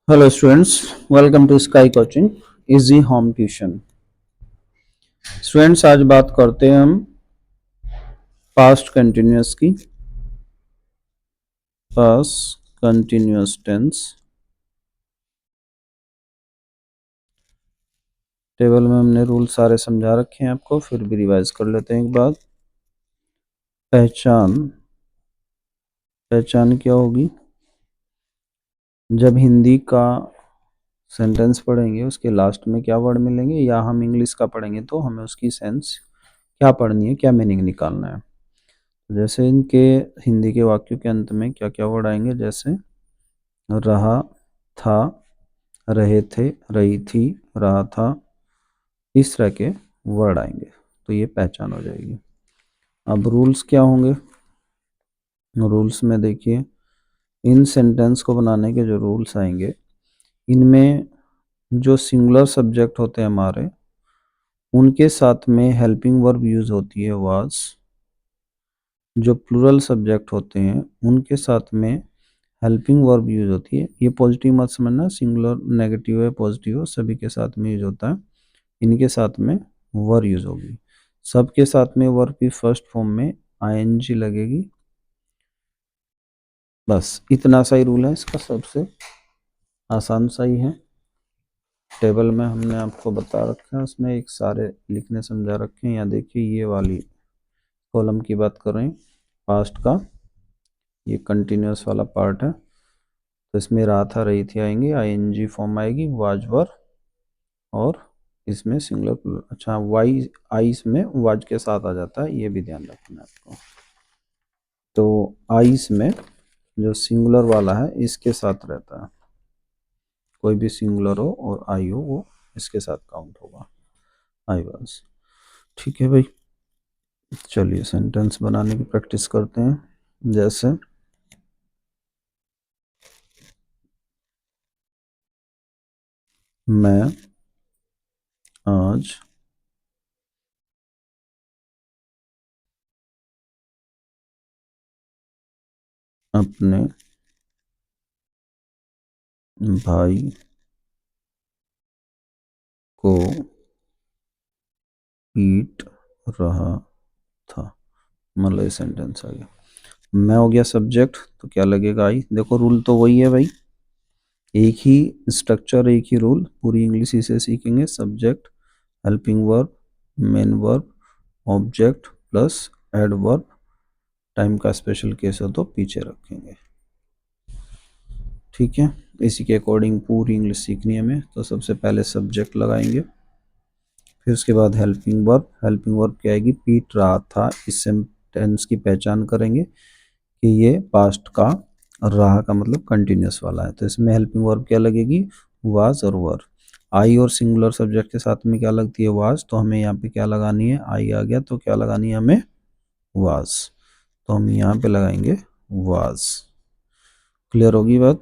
Hello students, welcome to sky coaching easy home tuition. Students, आज बात करते हैं हम पास्ट कंटिन्यूअस की। पास्ट कंटिन्यूअस टेंस टेबल में हमने रूल सारे समझा रखे हैं आपको, फिर भी रिवाइज कर लेते हैं एक बार। पहचान पहचान क्या होगी? जब हिंदी का सेंटेंस पढ़ेंगे उसके लास्ट में क्या वर्ड मिलेंगे, या हम इंग्लिश का पढ़ेंगे तो हमें उसकी सेंस क्या पढ़नी है, क्या मीनिंग निकालना है। जैसे इनके हिंदी के वाक्यों के अंत में क्या क्या वर्ड आएंगे, जैसे रहा था, रहे थे, रही थी, रहा था, इस तरह के वर्ड आएंगे तो ये पहचान हो जाएगी। अब रूल्स क्या होंगे? रूल्स में देखिए, इन सेंटेंस को बनाने के जो रूल्स आएंगे, इनमें जो सिंगुलर सब्जेक्ट होते हैं हमारे, उनके साथ में हेल्पिंग वर्ब यूज होती है वाज। जो प्लूरल सब्जेक्ट होते हैं उनके साथ में हेल्पिंग वर्ब यूज होती है। ये पॉजिटिव मत समझना, सिंगुलर नेगेटिव है पॉजिटिव सभी के साथ में यूज होता है। इनके साथ में वर यूज होगी। सबके साथ में वर्ब की फर्स्ट फॉर्म में आईएनजी लगेगी। बस इतना सा ही रूल है इसका, सबसे आसान सा ही है। टेबल में हमने आपको बता रखा है, उसमें एक सारे लिखने समझा रखे हैं। यहाँ देखिए, ये वाली कॉलम की बात कर रहे हैं पास्ट का, ये कंटिन्यूअस वाला पार्ट है। तो इसमें रहा था, रही थी आएंगे, आईएनजी फॉर्म आएगी, वाज वर, और इसमें सिंगुलर प्लूरल। अच्छा, वाई आई इसमें वाज के साथ आ जाता है, ये भी ध्यान रखना है आपको। तो आइस में जो सिंगुलर वाला है इसके साथ रहता है, कोई भी सिंगुलर हो और आई हो वो इसके साथ काउंट होगा, आई वाज। ठीक है भाई, चलिए सेंटेंस बनाने की प्रैक्टिस करते हैं। जैसे मैं आज अपने भाई को पीट रहा था, मतलब ये सेंटेंस आ गया। मैं हो गया सब्जेक्ट, तो क्या लगेगा आई। देखो रूल तो वही है भाई, एक ही स्ट्रक्चर, एक ही रूल, पूरी इंग्लिश इसे सीखेंगे। Subject, helping verb, main verb, object plus adverb. Time का स्पेशल केस हो तो पीछे रखेंगे। ठीक है, इसी के अकॉर्डिंग पूरी इंग्लिश सीखनी है हमें। तो सबसे पहले सब्जेक्ट लगाएंगे, फिर उसके बाद हेल्पिंग वर्ब। हेल्पिंग वर्ब क्या आएगी, पीट रहा था। इस सेंटेंस की पहचान करेंगे कि ये पास्ट का, रहा का मतलब कंटिन्यूअस वाला है, तो इसमें हेल्पिंग वर्ब क्या लगेगी, वाज और वर। आई और सिंगुलर सब्जेक्ट के साथ में क्या लगती है, वाज, तो हमें यहाँ पे क्या लगानी है, आई आ गया तो क्या लगानी है हमें, वाज, तो हम यहाँ पे लगाएंगे वाज। क्लियर होगी बात।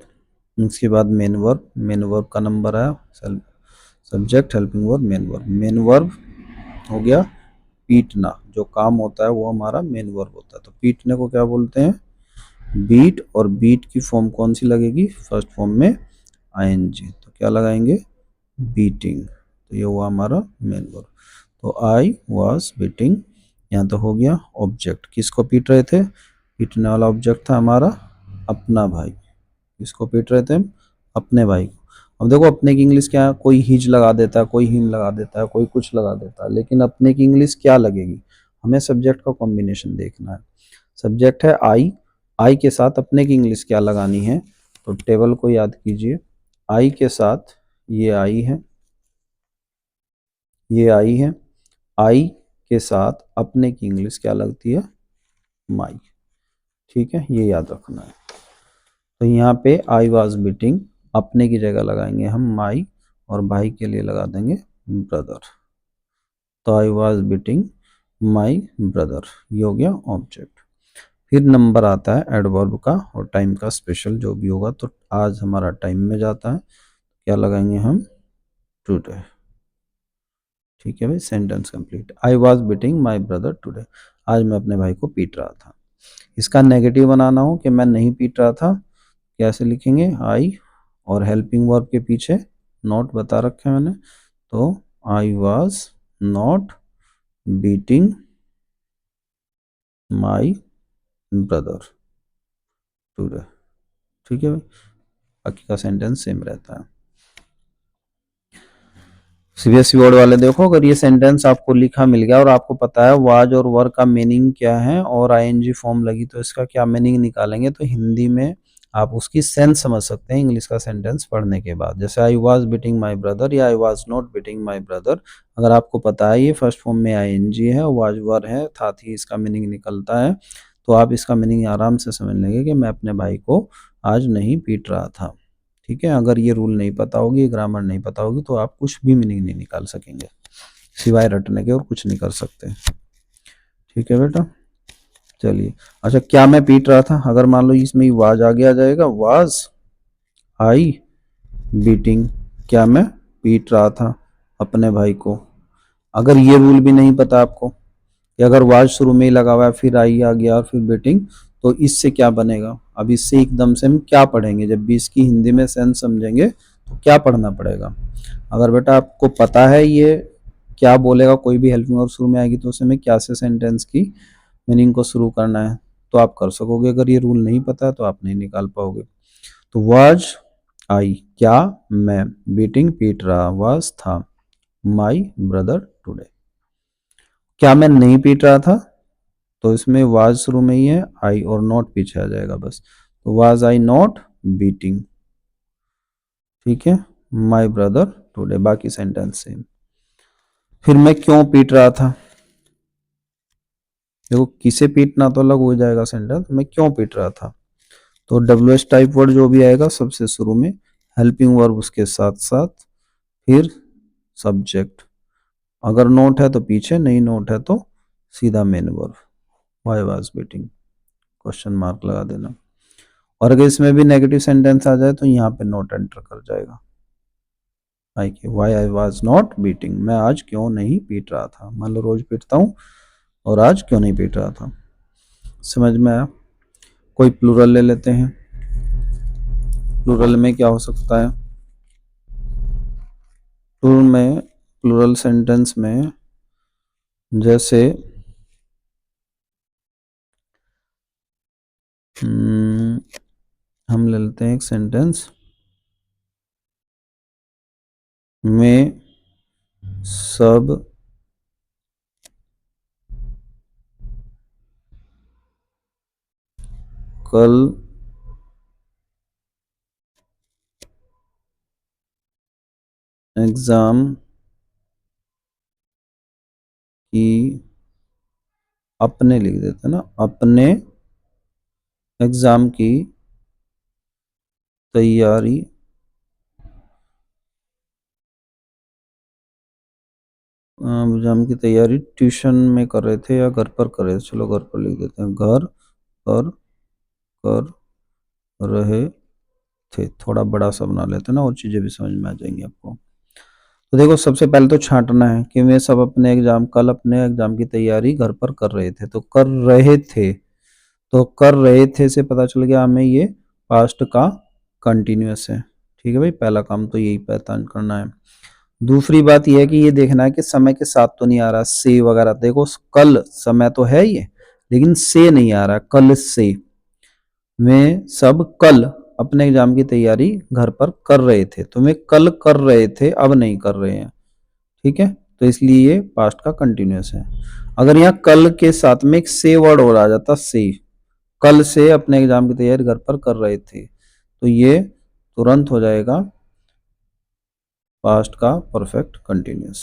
इसके बाद मेन वर्ब, मेन वर्ब का नंबर है subject, helping verb, main verb. Main verb हो गया पीटना, जो काम होता है वो हमारा मेन वर्ब होता है। तो पीटने को क्या बोलते हैं, बीट, और बीट की फॉर्म कौन सी लगेगी, फर्स्ट फॉर्म में आईएनजी, तो क्या लगाएंगे, बीटिंग। तो ये हुआ हमारा मेन वर्ब। तो आई वाज बीटिंग, यहाँ तो हो गया ऑब्जेक्ट। किसको पीट रहे थे, पीटने वाला ऑब्जेक्ट था हमारा अपना भाई। किसको पीट रहे थे हम, अपने भाई को। अब देखो, अपने की इंग्लिश क्या है, कोई हिज लगा देता है, कोई हिम लगा देता है, कोई कुछ लगा देता है, लेकिन अपने की इंग्लिश क्या लगेगी, हमें सब्जेक्ट का कॉम्बिनेशन देखना है। सब्जेक्ट है आई के साथ अपने की इंग्लिश क्या लगानी है, तो टेबल को याद कीजिए। आई के साथ ये आई है, ये आई है। आई के साथ अपने की इंग्लिश क्या लगती है, माई। ठीक है, ये याद रखना है। तो यहाँ पे आई वाज बीटिंग, अपने की जगह लगाएंगे हम माई, और भाई के लिए लगा देंगे ब्रदर। तो आई वाज बीटिंग माई ब्रदर, ये हो गया ऑब्जेक्ट। फिर नंबर आता है एडवर्ब का और टाइम का स्पेशल जो भी होगा। तो आज हमारा टाइम में जाता है, क्या लगाएंगे हम, टुडे। ठीक है भाई, sentence complete. I was beating my brother today, आज मैं अपने भाई को पीट रहा था। इसका नेगेटिव बनाना हो कि मैं नहीं पीट रहा था, कैसे लिखेंगे, आई और हेल्पिंग वर्ब के पीछे नॉट बता रखे हैं मैंने, तो I was not beating my brother today. ठीक है भाई, बाकी का सेंटेंस सेम रहता है। सीबीएसई बोर्ड वाले देखो, अगर ये सेंटेंस आपको लिखा मिल गया और आपको पता है वाज और वर का मीनिंग क्या है और आईएनजी फॉर्म लगी तो इसका क्या मीनिंग निकालेंगे, तो हिंदी में आप उसकी सेंस समझ सकते हैं इंग्लिश का सेंटेंस पढ़ने के बाद। जैसे I was beating my brother या I was not beating my brother, अगर आपको पता है ये फर्स्ट फॉर्म में आईएनजी है, वाज वर है, साथ ही इसका मीनिंग निकलता है, तो आप इसका मीनिंग आराम से समझ लेंगे कि मैं अपने भाई को आज नहीं पीट रहा था। ठीक है, अगर ये रूल नहीं पता होगी, ग्रामर नहीं पता होगी, तो आप कुछ भी मीनिंग नहीं निकाल सकेंगे सिवाय रटने के, और कुछ नहीं कर सकते। ठीक है बेटा, चलिए। अच्छा, क्या मैं पीट रहा था, अगर मान लो इसमें वाज आगे आ जाएगा, वाज आई बीटिंग, क्या मैं पीट रहा था अपने भाई को। अगर ये रूल भी नहीं पता आपको कि अगर वाज शुरू में ही लगा हुआ है फिर आई आ गया और फिर बीटिंग, तो इससे क्या बनेगा। अब इससे एकदम से हम क्या पढ़ेंगे, जब भी इसकी हिंदी में सेंस समझेंगे तो क्या पढ़ना पड़ेगा। अगर बेटा आपको पता है ये क्या बोलेगा, कोई भी हेल्पिंग वर्ब शुरू में आएगी तो उसे में क्या से सेंटेंस की मीनिंग को शुरू करना है तो आप कर सकोगे। अगर ये रूल नहीं पता है तो आप नहीं निकाल पाओगे। तो वाज आई, क्या मैं, बीटिंग पीट रहा, वाज था, माई ब्रदर टुडे। क्या मैं नहीं पीट रहा था, तो इसमें वाज शुरू में ही है, आई और नॉट पीछे आ जाएगा बस, तो वाज आई नॉट बीटिंग। ठीक है, माई ब्रदर टुडे, बाकी सेंटेंस सेम। फिर मैं क्यों पीट रहा था, देखो किसे पीटना तो अलग हो जाएगा सेंटेंस, मैं क्यों पीट रहा था, तो डब्ल्यू एस टाइप वर्ड जो भी आएगा सबसे शुरू में, हेल्पिंग वर्ब उसके साथ साथ, फिर सब्जेक्ट, अगर नोट है तो पीछे, नहीं नोट है तो सीधा main verb, why was beating, question mark लगा देना। और अगर इसमें भी नेगेटिव सेंटेंस आ जाए तो यहाँ पे नोट एंटर कर जाएगा, why I was not beating, मैं आज क्यों नहीं पीट रहा था। मान लो रोज पीटता हूँ और आज क्यों नहीं पीट रहा था। समझ में आया। कोई प्लूरल ले लेते हैं, प्लूरल में क्या हो सकता है, प्लूरल सेंटेंस में जैसे हम ले लेते हैं एक सेंटेंस में सब कल एग्जाम की, अपने लिख देते हैं ना, अपने एग्जाम की तैयारी एग्जाम की तैयारी ट्यूशन में कर रहे थे या घर पर कर रहे थे, चलो घर पर लिख देते हैं, घर पर कर रहे थे, थोड़ा बड़ा सा बना लेते हैं ना और चीजें भी समझ में आ जाएंगी आपको। तो देखो सबसे पहले तो छांटना है कि वे सब कल अपने एग्जाम की तैयारी घर पर कर रहे थे, तो कर रहे थे, तो कर रहे थे से पता चल गया हमें ये पास्ट का कंटिन्यूअस है। ठीक है भाई, पहला काम तो यही पहचान करना है। दूसरी बात यह है कि ये देखना है कि समय के साथ तो नहीं आ रहा से वगैरह, देखो कल समय तो है ये लेकिन से नहीं आ रहा, कल से, वे सब कल अपने एग्जाम की तैयारी घर पर कर रहे थे, तो वे कल कर रहे थे अब नहीं कर रहे हैं। ठीक है, तो इसलिए ये पास्ट का कंटिन्यूअस है। अगर यहाँ कल के साथ में एक से वर्ड और आ जाता, से, कल से अपने एग्जाम की तैयारी घर पर कर रहे थे, तो ये तुरंत हो जाएगा पास्ट का परफेक्ट कंटिन्यूअस।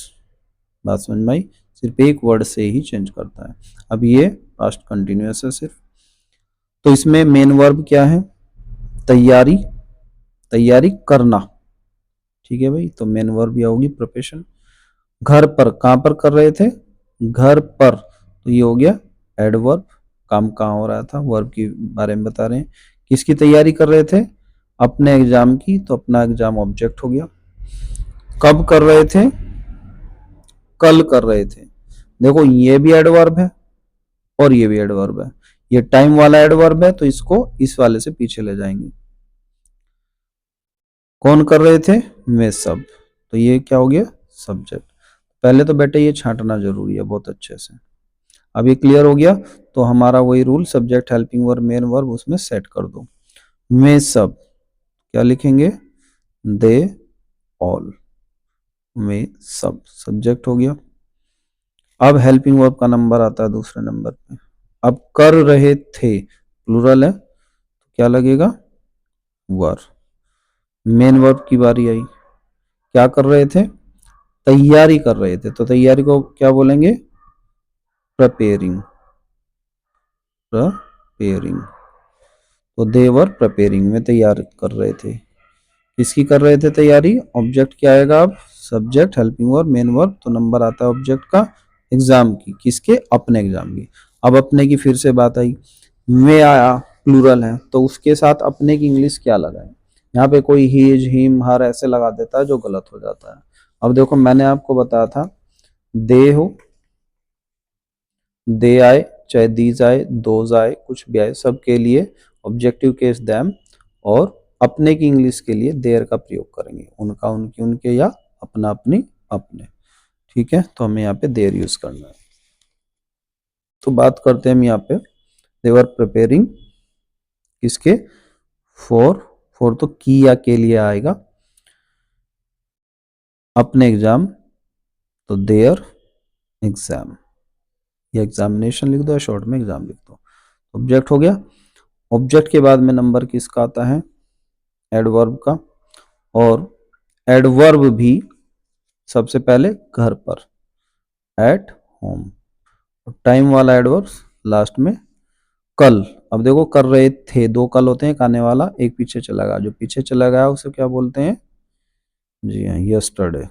बात समझ में आई, सिर्फ एक वर्ड से ही चेंज करता है। अब ये पास्ट कंटिन्यूअस है सिर्फ, तो इसमें मेन वर्ब क्या है, तैयारी, तैयारी करना। ठीक है भाई, तो मेन वर्ब यह होगी प्रिपरेशन। घर पर, कहां पर कर रहे थे, घर पर, तो ये हो गया एडवर्ब, काम कहाँ हो रहा था, वर्ब के बारे में बता रहे हैं। किसकी तैयारी कर रहे थे, अपने एग्जाम की, तो अपना एग्जाम ऑब्जेक्ट हो गया। कब कर रहे थे, कल कर रहे थे, देखो ये भी एडवर्ब है और ये भी एडवर्ब है, ये टाइम वाला एडवर्ब है तो इसको इस वाले से पीछे ले जाएंगे। कौन कर रहे थे? वे सब। तो ये क्या हो गया? सब्जेक्ट। पहले तो बेटे ये छांटना जरूरी है बहुत अच्छे से। अब ये क्लियर हो गया, तो हमारा वही rule, subject helping verb main verb उसमें सेट कर दो। वे सब क्या लिखेंगे? They all. वे सब सब्जेक्ट हो गया। अब हेल्पिंग वर्ब का नंबर आता है दूसरे नंबर पे। अब कर रहे थे प्लूरल है, तो क्या लगेगा? वर। मेन वर्ब की बारी आई। क्या कर रहे थे? तैयारी कर रहे थे, तो तैयारी को क्या बोलेंगे? प्रिपेयरिंग। प्रिपेयरिंग। तो दे वर प्रिपेयरिंग में तैयार कर रहे थे। किसकी कर रहे थे तैयारी? ऑब्जेक्ट क्या आएगा अब? Subject helping verb main verb, तो नंबर आता है ऑब्जेक्ट का एग्जाम की। किसके? अपने एग्जाम की। अब अपने की फिर से बात आई। वे आया प्लूरल है, तो उसके साथ अपने की इंग्लिश क्या लगाए? यहाँ पे कोई हीज हिम हर ऐसे लगा देता है जो गलत हो जाता है। अब देखो मैंने आपको बताया था दे हो, दे आए, चाहे दीज आए, दोज आए, कुछ भी आए, सबके लिए ऑब्जेक्टिव केस दैम, और अपने की इंग्लिश के लिए देयर का प्रयोग करेंगे। उनका उनकी उनके, या अपना अपनी अपने। ठीक है, तो हमें यहाँ पे देयर यूज करना है। तो बात करते हैं हम यहाँ पे दे वर प्रिपेयरिंग किसके? फॉर। फॉर तो की या के लिए आएगा। अपने एग्जाम, तो देयर एग्जाम, या एग्जामिनेशन लिख दो या शॉर्ट में एग्जाम लिख दो। ऑब्जेक्ट हो गया। ऑब्जेक्ट के बाद में नंबर किसका आता है? एडवर्ब का। और एडवर्ब भी सबसे पहले घर पर, एट होम। टाइम वाला एडवर्ब लास्ट में कल। अब देखो कर रहे थे, दो कल होते हैं, एक आने वाला एक पीछे चला गया, जो पीछे चला गया उसे क्या बोलते हैं? जी हाँ, यस्टरडे।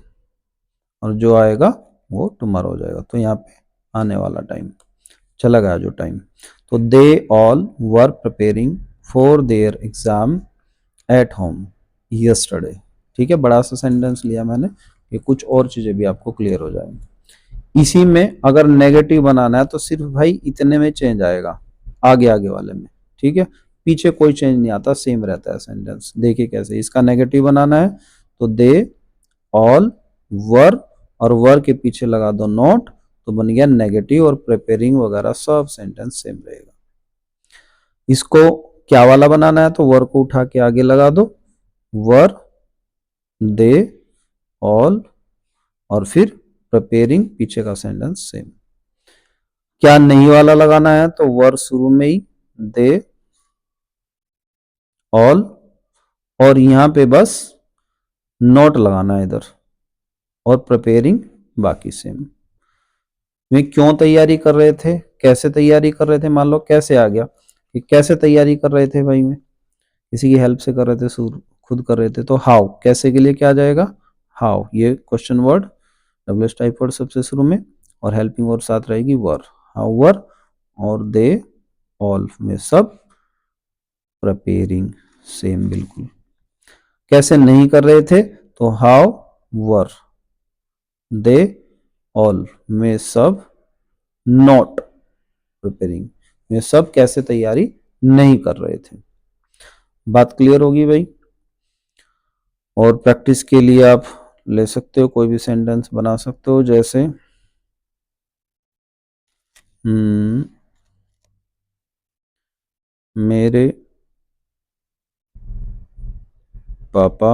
और जो आएगा वो टुमारो हो जाएगा। तो यहाँ पे आने वाला टाइम चला गया जो टाइम। तो they all were preparing for their exam at home yesterday. ठीक है, बड़ा सा सेंटेंस लिया मैंने, ये कुछ और चीजें भी आपको क्लियर हो जाएंगी। इसी में अगर नेगेटिव बनाना है तो सिर्फ भाई इतने में चेंज आएगा, आगे आगे वाले में। ठीक है, पीछे कोई चेंज नहीं आता, सेम रहता है सेंटेंस। देखिए कैसे इसका नेगेटिव बनाना है, तो दे ऑल वर, और वर के पीछे लगा दो नॉट, तो बन गया नेगेटिव, और प्रिपेयरिंग वगैरह सब सेंटेंस सेम रहेगा। इसको क्या वाला बनाना है, तो वर को उठा के आगे लगा दो, वर दे ऑल, और फिर प्रिपेयरिंग पीछे का सेंटेंस सेम। क्या नहीं वाला लगाना है, तो वर शुरू में ही, दे ऑल, और यहां पे बस नोट लगाना है इधर, और प्रिपेयरिंग बाकी सेम। में क्यों तैयारी कर रहे थे, कैसे तैयारी कर रहे थे, मान लो कैसे आ गया कि कैसे तैयारी कर रहे थे भाई, में किसी की हेल्प से कर रहे थे, खुद कर रहे थे, तो हाउ कैसे के लिए क्या आ जाएगा? हाउ। ये question word WH type word सबसे शुरू में, और हेल्पिंग वर्ड साथ रहेगी वर। हाउ वर, और दे ऑल में सब प्रिपेयरिंग सेम बिल्कुल। कैसे नहीं कर रहे थे, तो हाउ वर दे ऑल में सब नॉट प्रिपेयरिंग, में सब कैसे तैयारी नहीं कर रहे थे। बात क्लियर होगी भाई। और प्रैक्टिस के लिए आप ले सकते हो, कोई भी सेंटेंस बना सकते हो, जैसे मेरे पापा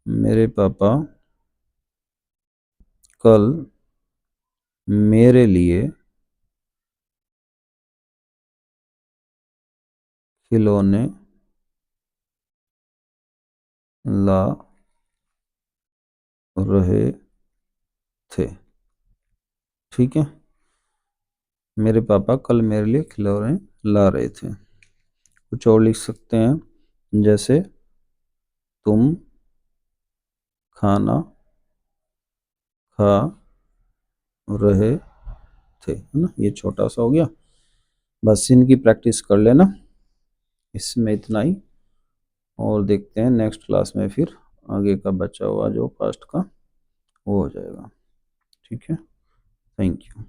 मेरे पापा कल मेरे लिए खिलौने ला रहे थे। ठीक है, मेरे पापा कल मेरे लिए खिलौने ला रहे थे। कुछ और लिख सकते हैं, जैसे तुम खाना खा रहे थे, है ना। ये छोटा सा हो गया, बस इनकी प्रैक्टिस कर लेना। इसमें इतना ही, और देखते हैं नेक्स्ट क्लास में फिर आगे का बचा हुआ जो पास्ट का ठीक है, थैंक यू।